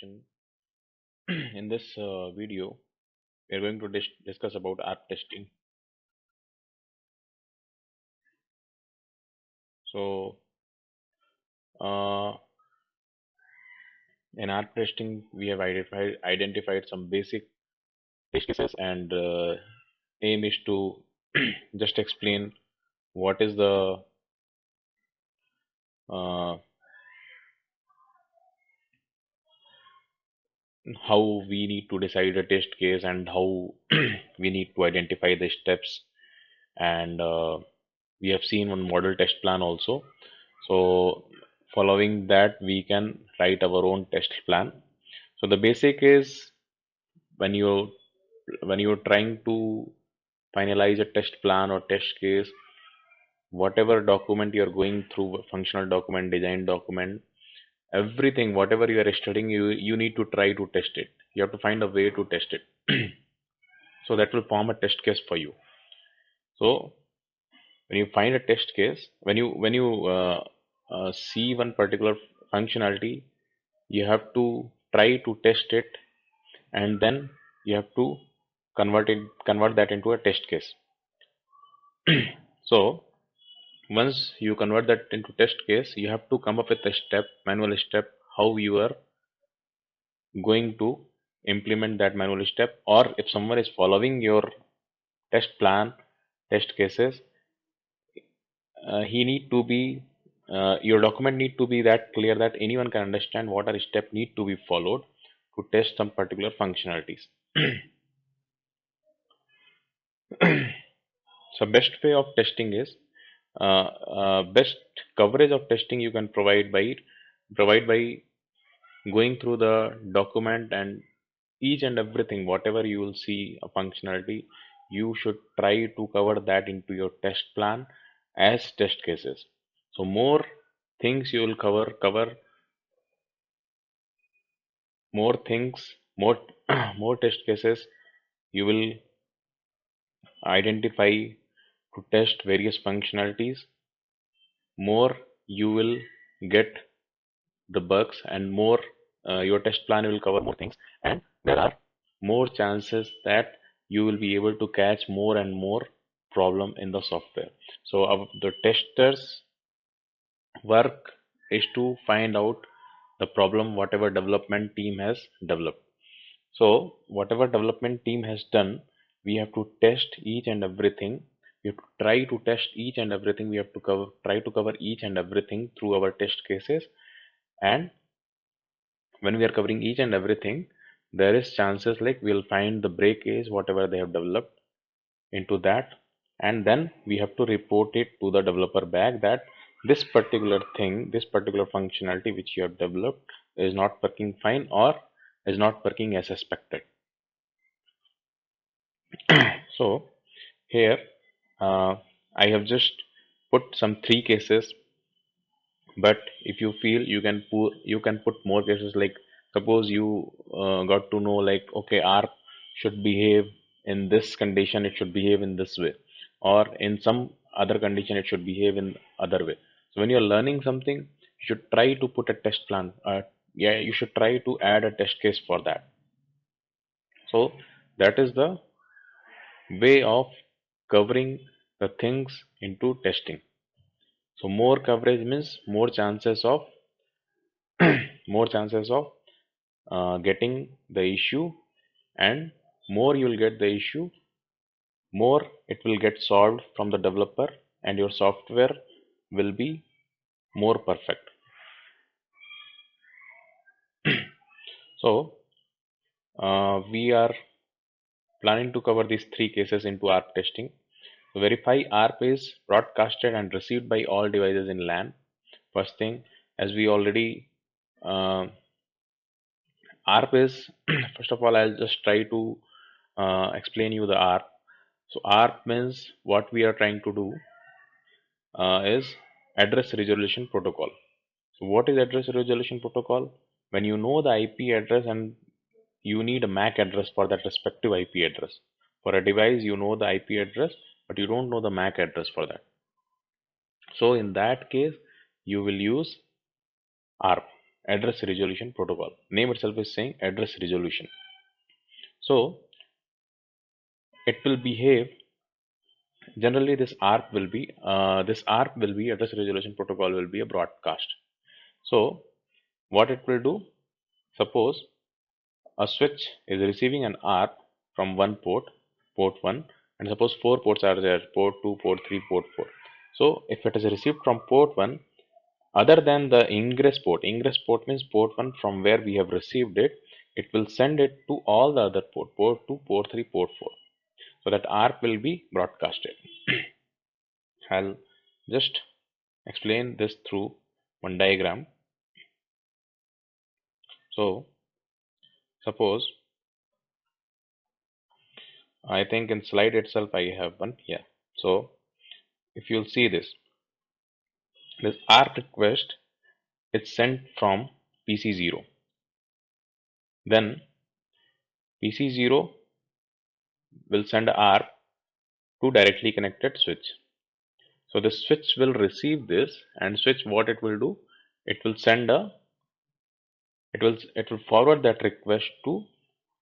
session. In this video, we are going to discuss about Arp testing. So, uh, in Arp testing, we have identified some basic test cases, and aim is to just explain what is the uh, how we need to decide a test case and how we need to identify the steps, and we have seen one model test plan also. So following that, we can write our own test plan. So the basic is, when you're trying to finalize a test plan or test case, whatever document you're going through, functional document, design document, everything, whatever you are studying, you need to try to test it. You have to find a way to test it. So that will form a test case for you. So when you find a test case, when you see one particular functionality, you have to try to test it, and then you have to convert that into a test case. So once you convert that into test case, you have to come up with a manual step, how you are going to implement that manual step. Or if someone is following your test plan, test cases, he need to be your document need to be that clear that anyone can understand what are steps need to be followed to test some particular functionalities. So best way of testing is, best coverage of testing you can provide by going through the document, and each and everything, whatever you will see a functionality, you should try to cover that into your test plan as test cases. So more things you will cover more things, more more test cases you will identify to test various functionalities, more you will get the bugs, and more your test plan will cover more things, and there are more chances that you will be able to catch more and more problem in the software. So the testers work is to find out the problem whatever development team has developed. So whatever development team has done, we have to test each and everything. We have to try to test each and everything. We have to try to cover each and everything through our test cases. And when we are covering each and everything, there is chances like we'll find the breakage whatever they have developed into that, and then we have to report it to the developer back that this particular thing, this particular functionality which you have developed is not working fine or is not working as expected. So here I have just put some 3 cases, but if you feel you can put more cases. Like suppose you got to know like, okay, ARP should behave in this condition, it should behave in this way, or in some other condition it should behave in other way. So when you're learning something, you should try to put a test plan. Yeah, you should try to add a test case for that. So that is the way of covering the things into testing. So more coverage means more chances of more chances of getting the issue, and more you will get the issue, more it will get solved from the developer, and your software will be more perfect. So we are planning to cover these 3 cases into ARP testing. So verify ARP is broadcasted and received by all devices in LAN. First thing, as we already ARP is first of all, I'll just try to explain you the ARP. So ARP means, what we are trying to do is address resolution protocol. So what is address resolution protocol? When you know the IP address and you need a MAC address for that respective IP address. For a device, you know the IP address, but you don't know the MAC address for that. So in that case, you will use ARP. address resolution protocol. Name itself is saying address resolution. So it will behave generally. This ARP will be address resolution protocol will be a broadcast. So what it will do? Suppose a switch is receiving an ARP from one port, port 1, and suppose 4 ports are there, port 2, port 3, port 4. So if it is received from port 1, other than the ingress port means port 1 from where we have received it, it will send it to all the other port 2, port 3, port 4. So that ARP will be broadcasted. I'll just explain this through one diagram. So suppose, I think in slide itself I have one. Yeah. So if you'll see this ARP request is sent from PC0. Then PC0 will send ARP to directly connected switch. So the switch will receive this, and switch, what it will do, it will send a it will forward that request to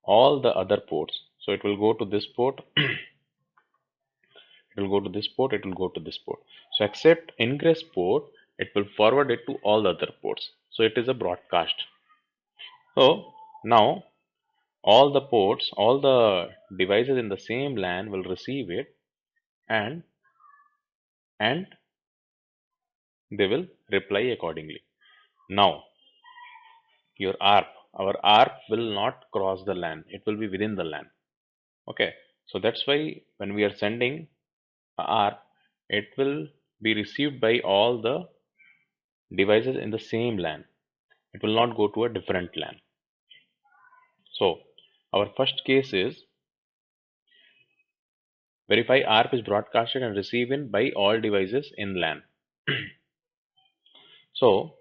all the other ports. So it will go to this port, it will go to this port, it will go to this port. So except ingress port, it will forward it to all the other ports. So it is a broadcast. So now all the ports, all the devices in the same LAN will receive it, and they will reply accordingly. Now our ARP will not cross the LAN, it will be within the LAN. Okay, so that's why when we are sending a ARP, it will be received by all the devices in the same LAN. It will not go to a different LAN. So our first case is verify ARP is broadcasted and received in by all devices in LAN. So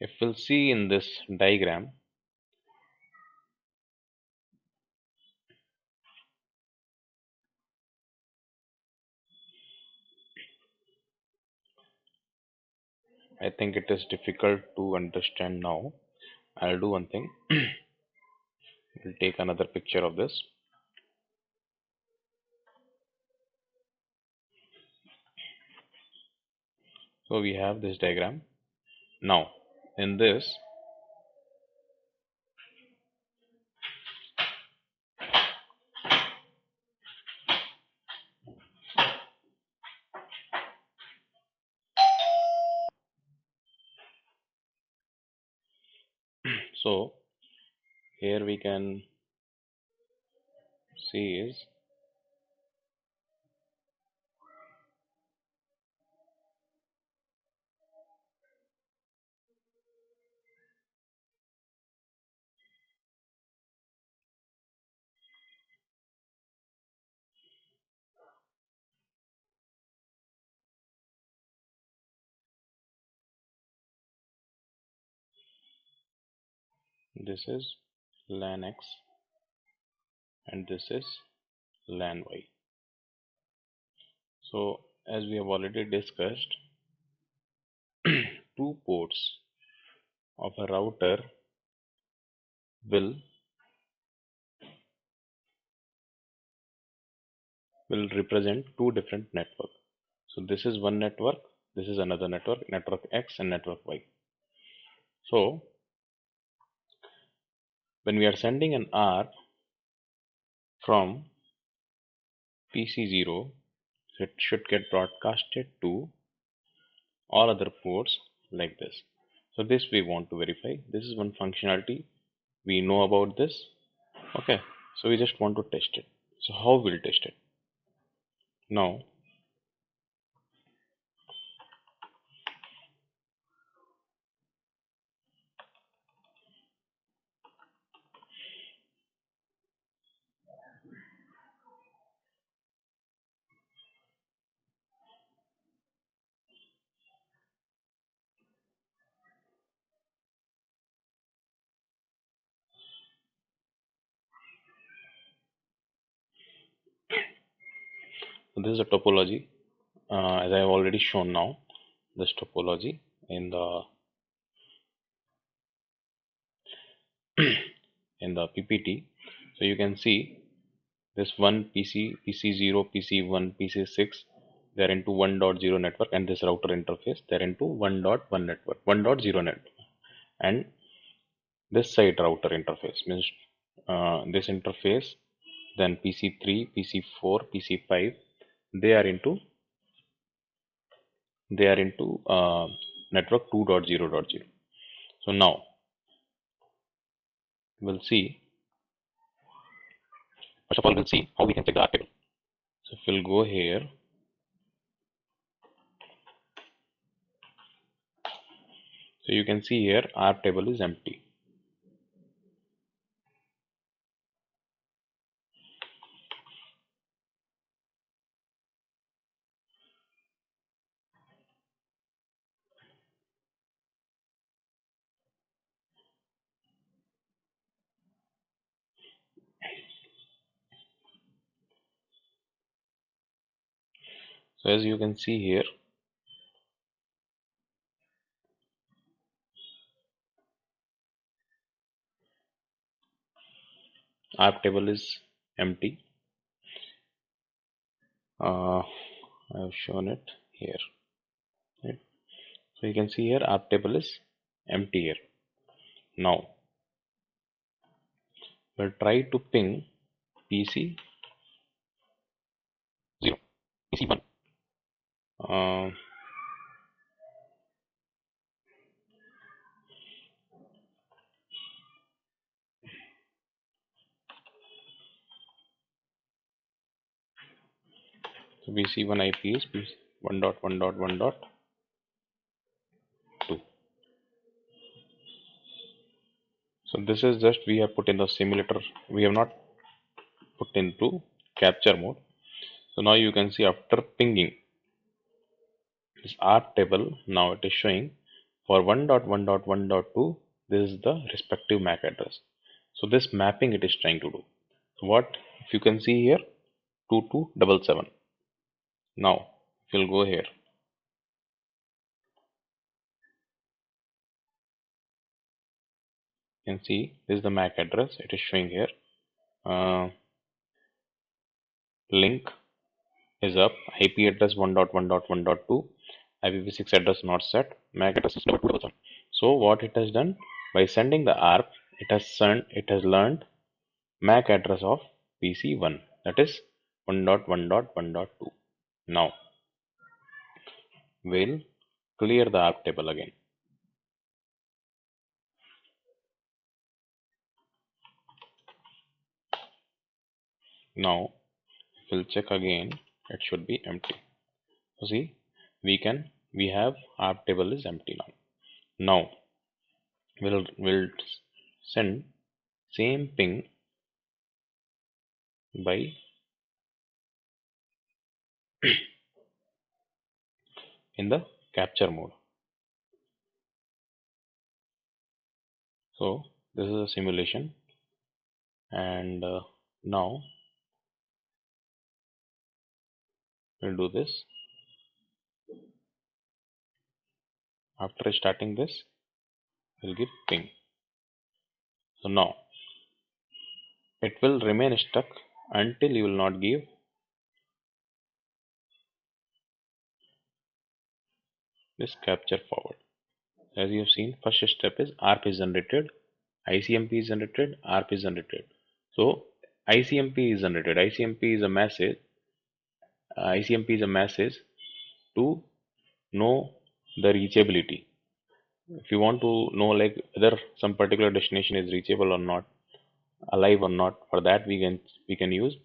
if we'll see in this diagram, I think it is difficult to understand now. I'll do one thing. We'll take another picture of this. So we have this diagram. Now in this, so here we can see is this is LAN X and this is LAN Y. So as we have already discussed, two ports of a router will represent two different networks. So this is one network, this is another network, network X and network Y. So when we are sending an ARP from PC0, it should get broadcasted to all other ports like this. So this we want to verify. This is one functionality we know about this. Okay, so we just want to test it. So how we'll test it? Now this is a topology, as I have already shown now this topology. in the in the PPT. So you can see this one PC0, PC1, PC6, they're into 1.0 network, and this router interface, they're into 1.1 network, 1.0 network. And this side router interface means this interface, then PC3, PC4, PC5, they are into network 2.0.0. So now we'll see. First of all, we'll see how we can check the ARP table. So if we'll go here, so you can see here ARP table is empty. So as you can see here, ARP table is empty. I have shown it here. Right? So you can see here ARP table is empty here. Now we'll try to ping PC0, PC1. So PC1 IP is 1.1.1.2. So this is just we have put in the simulator. We have not put into capture mode. So now you can see after pinging this ARP table, now it is showing for 1.1.1.2, this is the respective MAC address. So this mapping it is trying to do. So what if you can see here 2277. Now if you'll go here, you can see this is the MAC address. It is showing here. Link is up. IP address 1.1.1.2. IPv6 address not set. MAC address is 277. So what it has done by sending the ARP, it has learned MAC address of PC1, that is 1.1.1.2. Now we'll clear the ARP table again. Now if we'll check again, it should be empty. So see, we have ARP table is empty now. Now we'll send same ping by in the capture mode. So this is a simulation, and now we'll do this. After starting this, we'll give ping. So now it will remain stuck until you will not give this capture forward. As you have seen, first step is ARP is generated, ICMP is generated, ARP is generated. So ICMP is generated. ICMP is a message. ICMP is a message to know the reachability. If you want to know like whether some particular destination is reachable or not, alive or not, for that we can use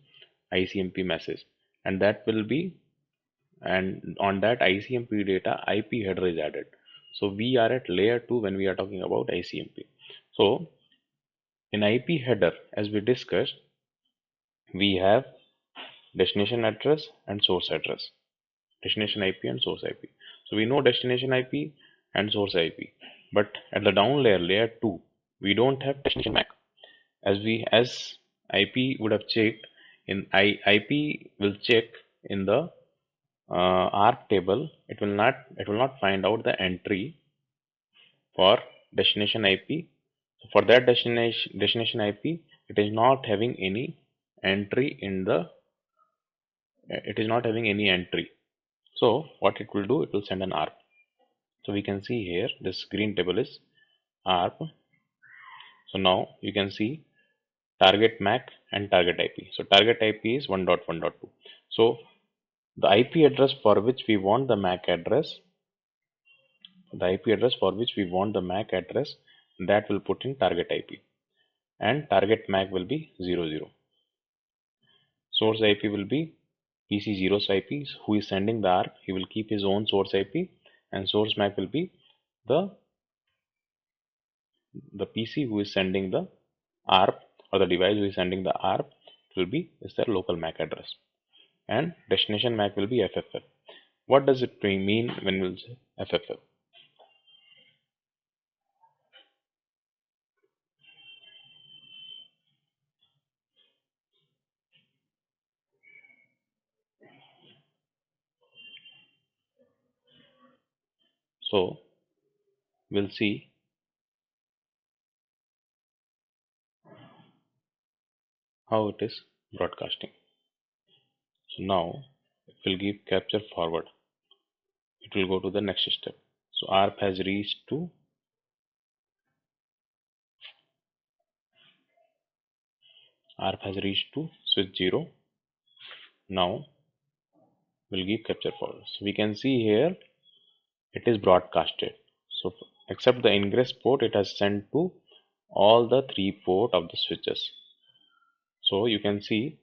ICMP message, and that will be, and on that ICMP data IP header is added. So we are at layer 2 when we are talking about ICMP. So in IP header, as we discussed, we have destination address and source address, destination IP and source IP. So we know destination IP and source IP, but at the down layer 2, we don't have destination MAC. As IP would have checked in IP will check in the ARP table, it will not find out the entry for destination IP. For that destination IP, it is not having any entry in the So what it will do, it will send an ARP. So we can see here this green table is ARP. So now you can see target MAC and target IP. So target IP is 1.1.2. So the IP address for which we want the MAC address, that will put in target IP, and target MAC will be 00. Source IP will be PC0's IP, who is sending the ARP. He will keep his own source IP, and source MAC will be the PC who is sending the ARP, or the device who is sending the ARP is their local MAC address, and destination MAC will be FFF. What does it mean when we'll say FFF? So we'll see how it is broadcasting. So now it will give capture forward. It will go to the next step. So ARP has reached to switch 0. Now we'll give capture forward. So we can see here it is broadcasted. So except the ingress port, it has sent to all the 3 port of the switches. So you can see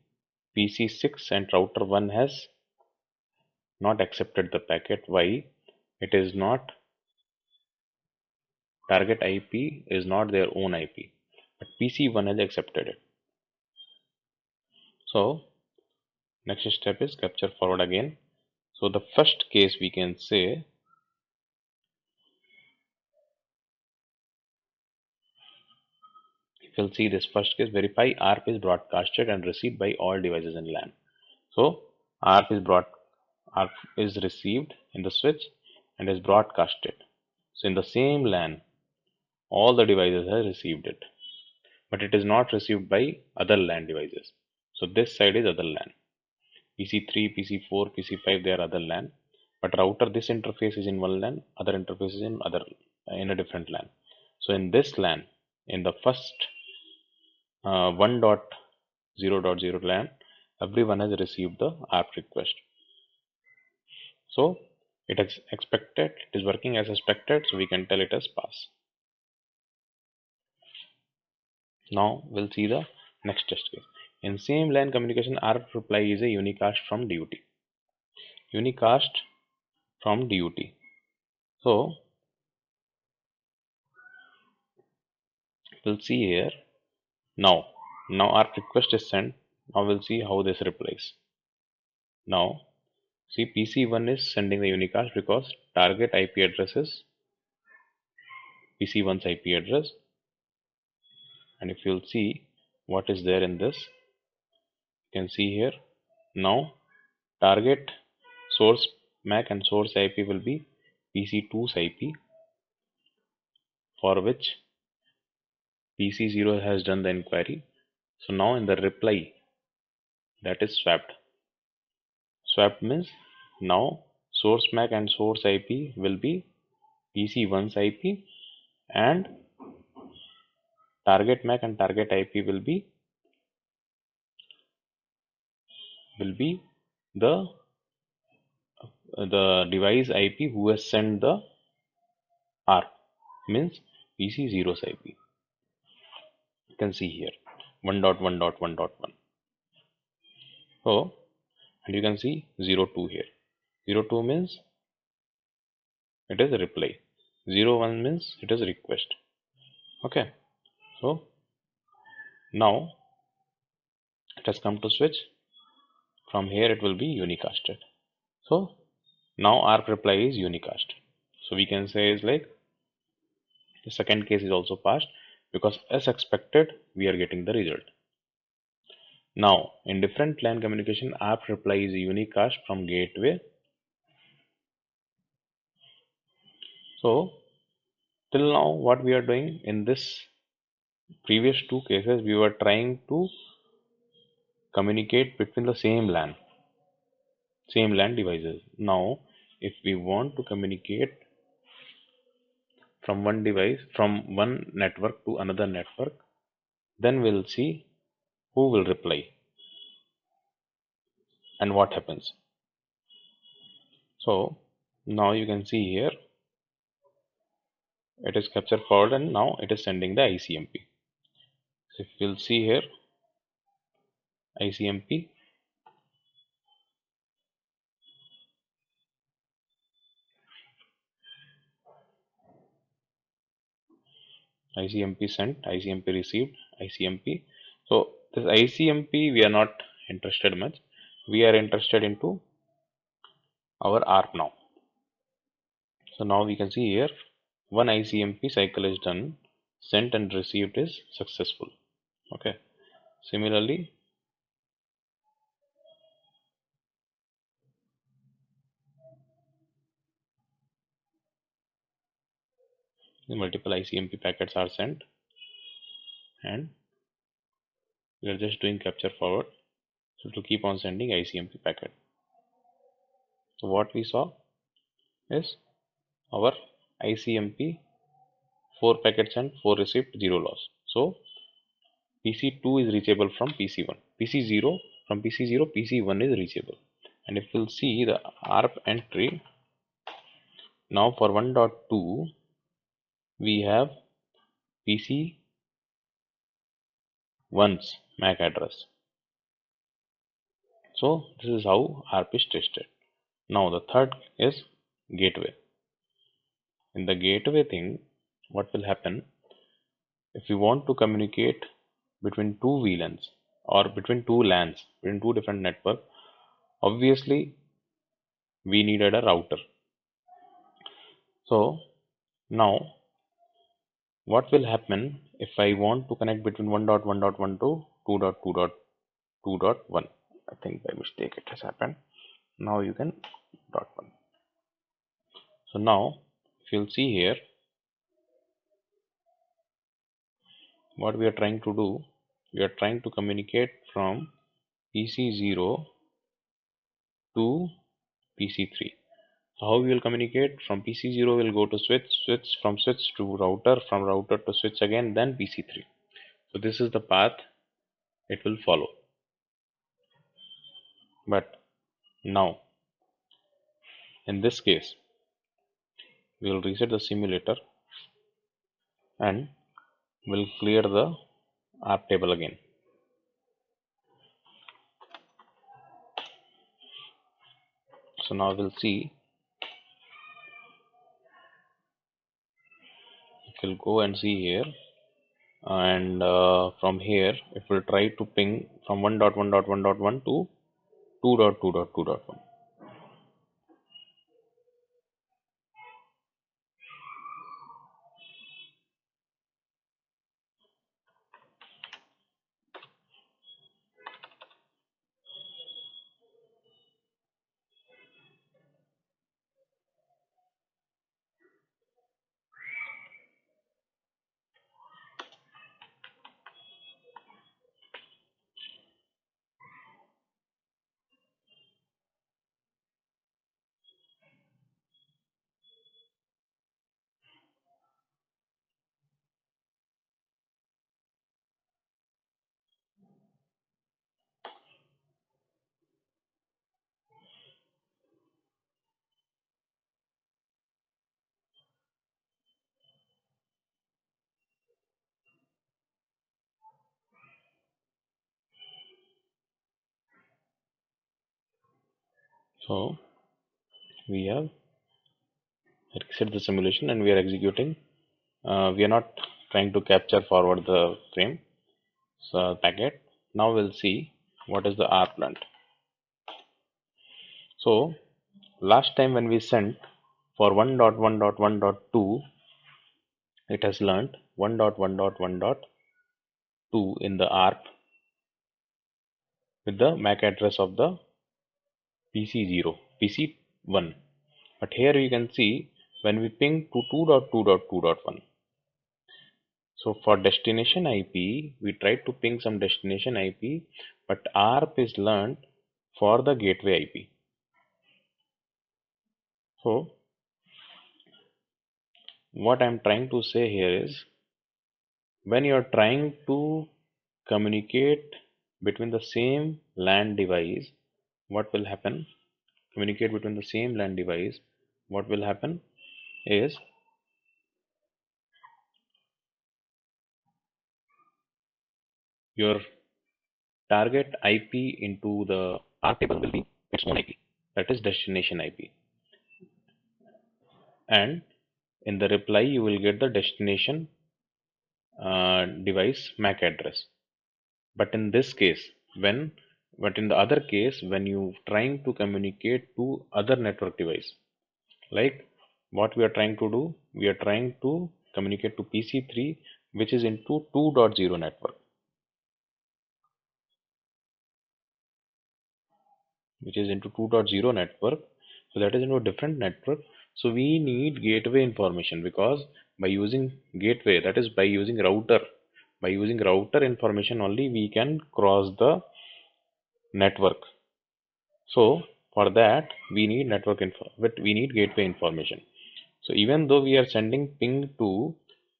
PC6 and router 1 has not accepted the packet. Why? It is not, target IP is not their own IP, but PC1 has accepted it. So next step is capture forward again. So the first case we can say, you will see this first case, verify ARP is broadcasted and received by all devices in LAN. So ARP is received in the switch and is broadcasted. So in the same LAN, all the devices have received it, but it is not received by other LAN devices. So this side is other LAN. PC3, PC4, PC5, they are other LAN. But router, this interface is in one LAN, other interface is in a different LAN. So in this LAN, in the first 1.0.0 LAN, everyone has received the ARP request. So it is expected, it is working as expected, so we can tell it as pass. Now we'll see the next test case. In same LAN communication, ARP reply is a unicast from DUT. So we'll see here. Now ARP request is sent. Now we'll see how this replies. Now see, PC1 is sending the unicast because target IP address is PC1's IP address. And if you'll see what is there in this, you can see here. Now target source MAC and source IP will be PC2's IP, for which PC0 has done the inquiry. So now in the reply, that is swapped. Swapped means now source MAC and source IP will be PC1's IP, and target MAC and target IP will be the device IP who has sent the ARP, means PC0's IP. You can see here 1.1.1.1. So, and you can see 02 here. 02 means it is a reply. 01 means it is a request. Okay. So now it has come to switch. From here it will be unicasted. So now ARP reply is unicast. So we can say is like the second case is also passed, because as expected we are getting the result. Now in different LAN communication, ARP reply is unicast from gateway. So till now what we are doing in this previous two cases, we were trying to communicate between the same LAN devices. Now if we want to communicate from one device, from one network to another network, then we'll see who will reply and what happens. So now you can see here it is capture forward and now it is sending the ICMP. So if we'll see here ICMP, ICMP sent, ICMP received, ICMP. So this ICMP we are not interested much. We are interested into our ARP now. So now we can see here one ICMP cycle is done, sent and received is successful. Okay. Similarly, the multiple ICMP packets are sent and we are just doing capture forward. So to keep on sending ICMP packet. So what we saw is our ICMP 4 packets and 4 received, 0 loss. So PC2 is reachable from PC1. PC0 from PC0, PC1 is reachable. And if we'll see the ARP entry, now for 1.2 we have PC1's MAC address. So this is how ARP is tested. Now the third is gateway. In the gateway thing, what will happen if we want to communicate between two VLANs or between two LANs, between two different networks, obviously we needed a router. So now what will happen if I want to connect between 1.1.1 to 2.2.2.1? I think by mistake it has happened. Now you can .1. So now if you'll see here, what we are trying to do, we are trying to communicate from PC0 to PC3. So how we will communicate? From PC0 will go to switch, from switch to router, from router to switch again, then PC3. So this is the path it will follow. But now in this case we will reset the simulator and we'll clear the ARP table again. So now we'll see, we'll go and see here, and from here if we'll try to ping from 1.1.1.1 to 2.2.2.1. So we have reset the simulation and we are executing. We are not trying to capture forward the frame packet. Now we'll see what is the ARP learned. So last time when we sent for 1.1.1.2, it has learned 1.1.1.2 in the ARP with the MAC address of the PC0, PC1. But here you can see when we ping to 2.2.2.1. So for destination IP, we tried to ping some destination IP, but ARP is learned for the gateway IP. So what I'm trying to say here is, when you're trying to communicate between the same LAN device, what will happen? Communicate between the same LAN device, what will happen is, your target IP into the ARP table will be its own IP, that is destination IP, and in the reply you will get the destination device MAC address. But in this case, but in the other case, when you trying to communicate to other network device, like what we are trying to do, we are trying to communicate to PC3, which is into 2.0 network, which is into 2.0 network. So that is into a different network. So we need gateway information, because by using gateway, that is by using router information only, we can cross the network. So for that we need network info, but we need gateway information. So even though we are sending ping to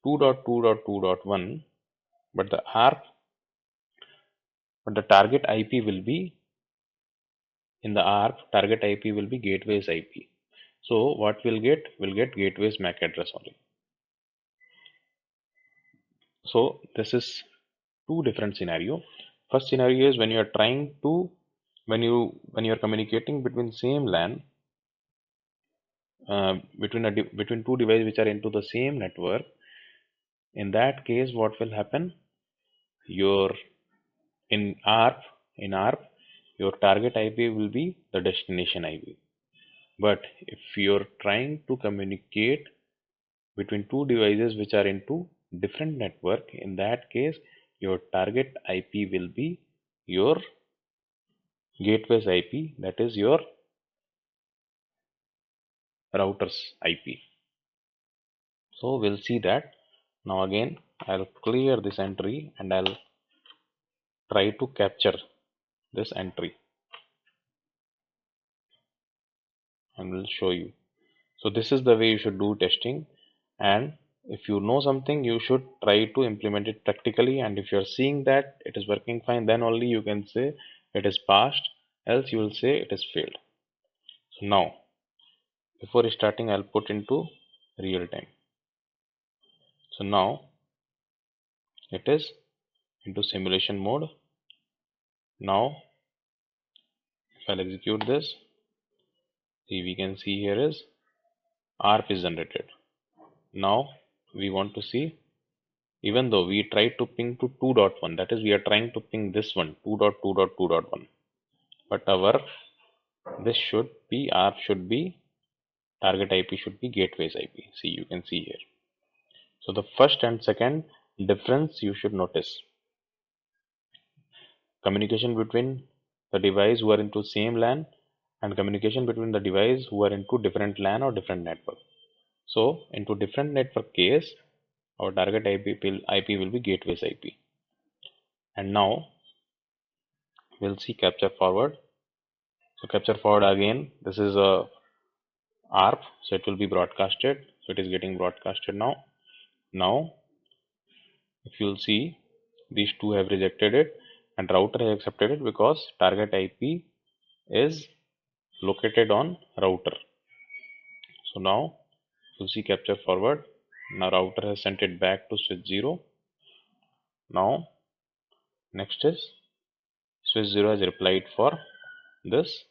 2.2.2.1, but the target IP will be, in the ARP, target IP will be gateway's IP. So what we'll get? We'll get gateway's MAC address only. So this is two different scenario. First scenario is when you are trying to, when you are communicating between same LAN, between two devices which are into the same network. In that case, what will happen? Your in ARP, your target IP will be the destination IP. But if you're trying to communicate between two devices which are into different network, in that case your target IP will be your gateway's IP, that is your router's IP. So we'll see that. Now again, I'll clear this entry and I'll try to capture this entry and will show you. So this is the way you should do testing, and if you know something, you should try to implement it practically, and if you're seeing that it is working fine, then only you can say it is passed, else you will say it is failed. So now before starting, I'll put into real time. So now it is into simulation mode. Now if I'll execute this, see, we can see here is ARP is generated. Now we want to see, even though we try to ping to 2.1, that is we are trying to ping this one 2.2.2.1, but our this should be, ARP should be, target IP should be gateway's IP. See, you can see here. So the first and second difference you should notice: communication between the device who are into same LAN, and communication between the device who are into different LAN or different network. So into different network case, our target IP will be gateway's IP. And now we'll see capture forward. So capture forward, again, this is a ARP, so it will be broadcasted. So it is getting broadcasted now. Now if you'll see, these two have rejected it and router has accepted it, because target IP is located on router. So now you'll see capture forward. Now router has sent it back to switch 0. Now next is switch 0 has replied for this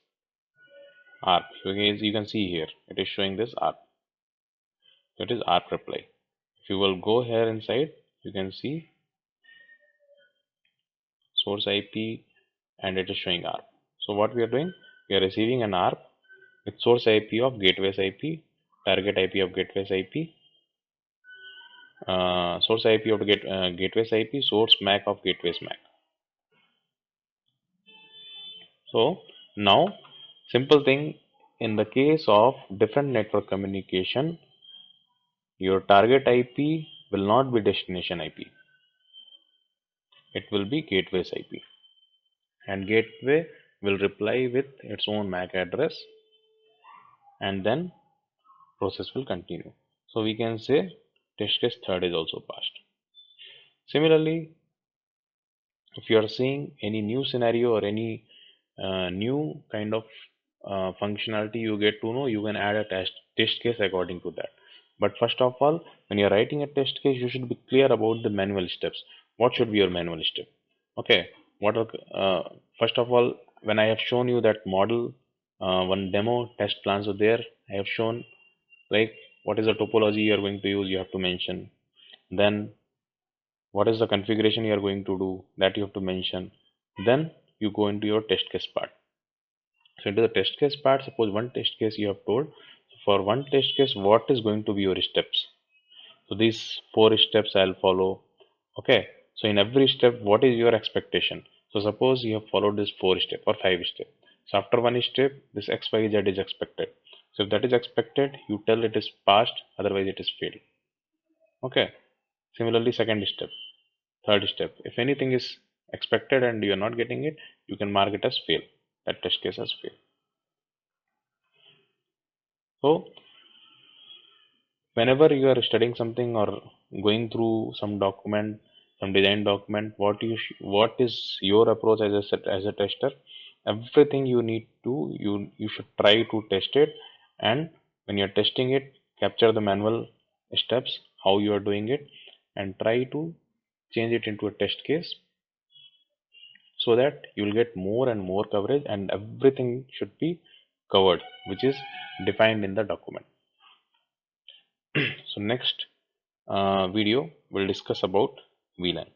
ARP. You can see here it is showing this ARP. That is ARP reply. If you will go here inside, you can see source IP and it is showing ARP. So what we are doing, we are receiving an ARP with source IP of gateway's IP, target IP of gateway's IP, source IP of gateway's IP, source MAC of gateway's MAC. So now, simple thing, in the case of different network communication, your target IP will not be destination IP. It will be gateway's IP, and gateway will reply with its own MAC address, and then process will continue. So we can say test case third is also passed. Similarly, if you are seeing any new scenario or any new kind of functionality you get to know, you can add a test case according to that. But first of all, when you're writing a test case, you should be clear about the manual steps. What should be your manual step? Okay, what are, first of all, when I have shown you that model, one demo test plans are there, I have shown like what is the topology you are going to use, you have to mention. Then what is the configuration you are going to do, that you have to mention. Then you go into your test case part. So into the test case part, suppose one test case you have told. For one test case, what is going to be your steps? So these 4 steps I'll follow. Okay. So in every step, what is your expectation? So suppose you have followed this 4 step or 5 step. So after one step, this XYZ is expected. So if that is expected, you tell it is passed, otherwise it is failed. Okay. Similarly, second step, third step. If anything is expected and you are not getting it, you can mark it as fail. That test case as fail. So whenever you are studying something or going through some document, some design document, what is your approach as a tester? Everything you need to, you should try to test it, and when you're testing it, capture the manual steps how you are doing it, and try to change it into a test case, so that you will get more and more coverage, and everything should be covered which is defined in the document. So next video we'll discuss about VLAN.